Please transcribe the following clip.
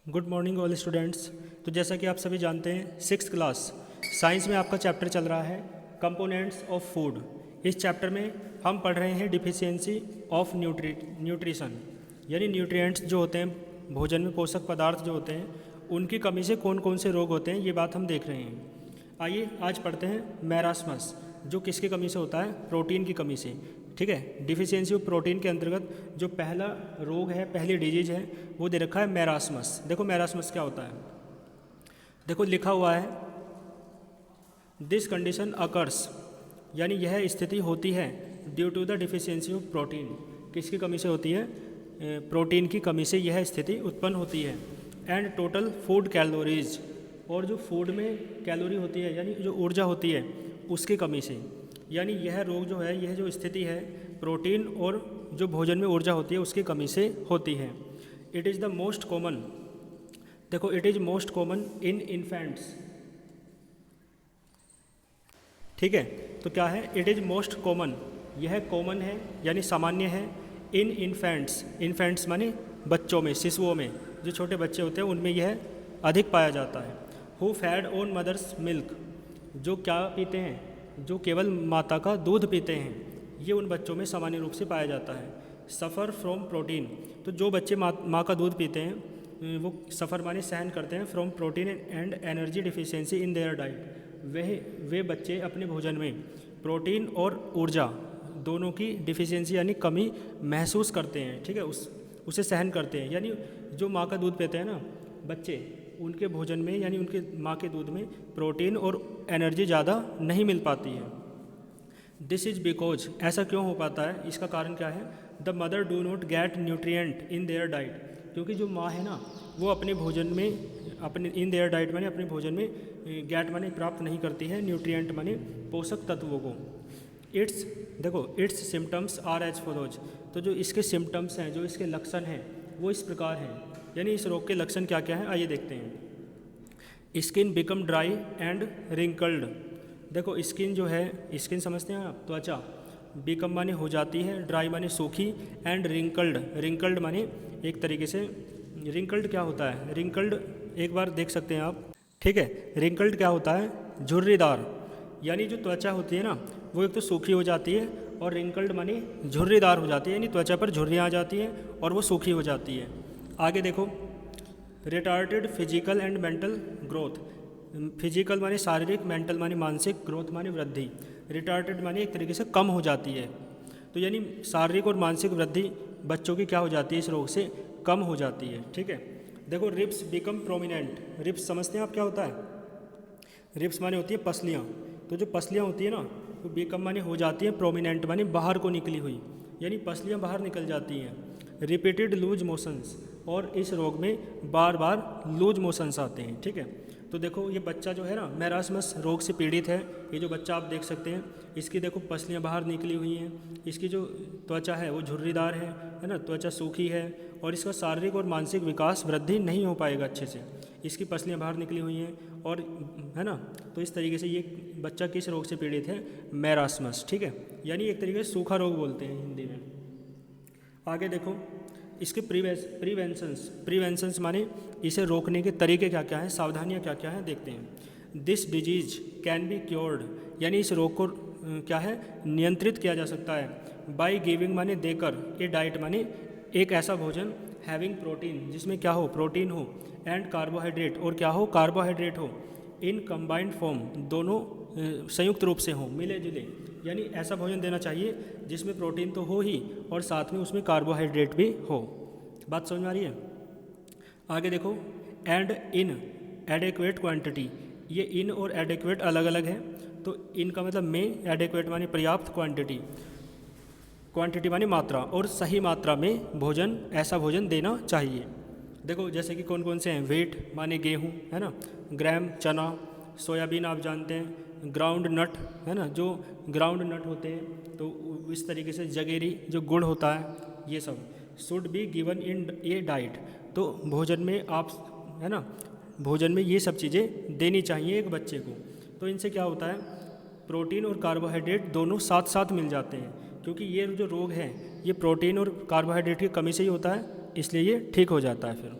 Good morning all students. तो जैसा कि आप सभी जानते हैं, सिक्स क्लास साइंस में आपका चैप्टर चल रहा है कंपोनेंट्स ऑफ फूड। इस चैप्टर में हम पढ़ रहे हैं डिफिशियंसी ऑफ न्यूट्रिशन, यानी न्यूट्रिएंट्स जो होते हैं भोजन में, पोषक पदार्थ जो होते हैं, उनकी कमी से कौन कौन से रोग होते हैं, ये बात हम देख रहे हैं। आइए आज पढ़ते हैं मैरास्मस, जो किसकी कमी से होता है? प्रोटीन की कमी से। ठीक है, डिफिशियंसी ऑफ प्रोटीन के अंतर्गत जो पहला रोग है, पहली डिजीज है, वो दे रखा है मैरास्मस। देखो मैरास्मस क्या होता है, देखो लिखा हुआ है दिस कंडीशन अकर्स, यानी यह स्थिति होती है due to the deficiency of protein. किसकी कमी से होती है? प्रोटीन की कमी से यह स्थिति उत्पन्न होती है। एंड टोटल फूड कैलोरीज, और जो फूड में कैलोरी होती है यानी जो ऊर्जा होती है उसकी कमी से। यानी यह रोग जो है, यह जो स्थिति है, प्रोटीन और जो भोजन में ऊर्जा होती है उसकी कमी से होती है। It is the most common, देखो it is most common in infants. ठीक है, तो क्या है? इट इज़ मोस्ट कॉमन, यह कॉमन है यानी सामान्य है। इन इन्फेंट्स, इन्फेंट्स माने बच्चों में, शिशुओं में, जो छोटे बच्चे होते हैं उनमें यह अधिक पाया जाता है। Who fed on mother's milk, जो क्या पीते हैं? जो केवल माता का दूध पीते हैं, ये उन बच्चों में सामान्य रूप से पाया जाता है। सफ़र फ्रॉम प्रोटीन, तो जो बच्चे माँ का दूध पीते हैं वो सफ़र माने सहन करते हैं from protein and energy deficiency in their diet. वे बच्चे अपने भोजन में प्रोटीन और ऊर्जा दोनों की डिफिशियंसी यानी कमी महसूस करते हैं। ठीक है, उसे सहन करते हैं। यानी जो माँ का दूध पीते हैं ना बच्चे, उनके भोजन में यानी उनके माँ के दूध में प्रोटीन और एनर्जी ज़्यादा नहीं मिल पाती है। दिस इज़ बिकॉज, ऐसा क्यों हो पाता है? इसका कारण क्या है? The mother do not gate nutrient in their diet, क्योंकि जो माँ है ना वो अपने भोजन में, अपने इन देयर डाइट माने अपने भोजन में गेट माने प्राप्त नहीं करती है, न्यूट्रिएंट माने पोषक तत्वों को। इट्स, देखो its symptoms are as follows, तो जो इसके सिम्टम्स हैं, जो इसके लक्षण हैं वो इस प्रकार हैं। यानी इस रोग के लक्षण क्या क्या हैं, आइए देखते हैं। Skin become dry and wrinkled, देखो स्किन जो है, स्किन समझते हैं आप, त्वचा। बिकम माने हो जाती है, ड्राई माने सूखी, एंड रिंकल्ड, रिंकल्ड माने एक तरीके से, रिंकल्ड क्या होता है? रिंकल्ड एक बार देख सकते हैं आप। ठीक है, रिंकल्ड क्या होता है? झुर्रीदार, यानी जो त्वचा होती है ना वो एक तो सूखी हो जाती है, और रिंकल्ड माने झुर्रीदार हो जाती है, यानी त्वचा पर झुर्रियाँ आ जाती हैं और वो सूखी हो जाती है। आगे देखो, retarded physical and mental growth, physical माने शारीरिक, मेंटल माने मानसिक, ग्रोथ माने वृद्धि। रिटार्टेड माने एक तरीके से कम हो जाती है, तो यानी शारीरिक और मानसिक वृद्धि बच्चों की क्या हो जाती है? इस रोग से कम हो जाती है। ठीक है, देखो रिब्स बिकम प्रोमिनेंट, रिब्स समझते हैं आप क्या होता है? रिब्स माने होती है पसलियाँ, तो जो पसलियाँ होती है ना वो बिकम माने हो जाती है, प्रोमिनेंट माने बाहर को निकली हुई, यानी पसलियाँ बाहर निकल जाती हैं। रिपीटेड लूज मोशंस, और इस रोग में बार बार लूज मोशंस आते हैं। ठीक है, तो देखो ये बच्चा जो है ना मैरास्मस रोग से पीड़ित है। ये जो बच्चा आप देख सकते हैं, इसकी देखो पसलियाँ बाहर निकली हुई हैं, इसकी जो त्वचा है वो झुर्रीदार है ना, त्वचा सूखी है, और इसका शारीरिक और मानसिक विकास, वृद्धि नहीं हो पाएगा अच्छे से। इसकी पसलियाँ बाहर निकली हुई हैं, और है ना, तो इस तरीके से ये बच्चा किस रोग से पीड़ित है? मैरास्मस। ठीक है, यानी एक तरीके से सूखा रोग बोलते हैं हिंदी में। आगे देखो इसके प्रिवेंशंस माने इसे रोकने के तरीके क्या क्या हैं, सावधानियां क्या क्या हैं, देखते हैं। This disease can be cured, यानी इस रोग को क्या है? नियंत्रित किया जा सकता है। बाय गिविंग माने देकर, ए डाइट माने एक ऐसा भोजन, हैविंग प्रोटीन जिसमें क्या हो? प्रोटीन हो, एंड कार्बोहाइड्रेट, और क्या हो? कार्बोहाइड्रेट हो, इन कंबाइंड फॉर्म, दोनों संयुक्त रूप से हों, मिले जुले, यानी ऐसा भोजन देना चाहिए जिसमें प्रोटीन तो हो ही और साथ में उसमें कार्बोहाइड्रेट भी हो। बात समझ में आ रही है? आगे देखो, एंड इन एडेक्वेट क्वांटिटी, ये इन और एडेक्वेट अलग अलग है, तो इन का मतलब में, एडेक्वेट माने पर्याप्त, क्वांटिटी माने मात्रा, और सही मात्रा में भोजन, ऐसा भोजन देना चाहिए। देखो जैसे कि कौन कौन से हैं? व्हीट माने गेहूँ, है ना, ग्राम चना, सोयाबीन आप जानते हैं, ग्राउंड नट, है ना, जो ग्राउंड नट होते हैं, तो इस तरीके से जगेरी जो गुड़ होता है, ये सब should be given in A diet, तो भोजन में आप, है ना, भोजन में ये सब चीज़ें देनी चाहिए एक बच्चे को। तो इनसे क्या होता है? प्रोटीन और कार्बोहाइड्रेट दोनों साथ साथ मिल जाते हैं, क्योंकि ये जो रोग है ये प्रोटीन और कार्बोहाइड्रेट की कमी से ही होता है, इसलिए ये ठीक हो जाता है फिर।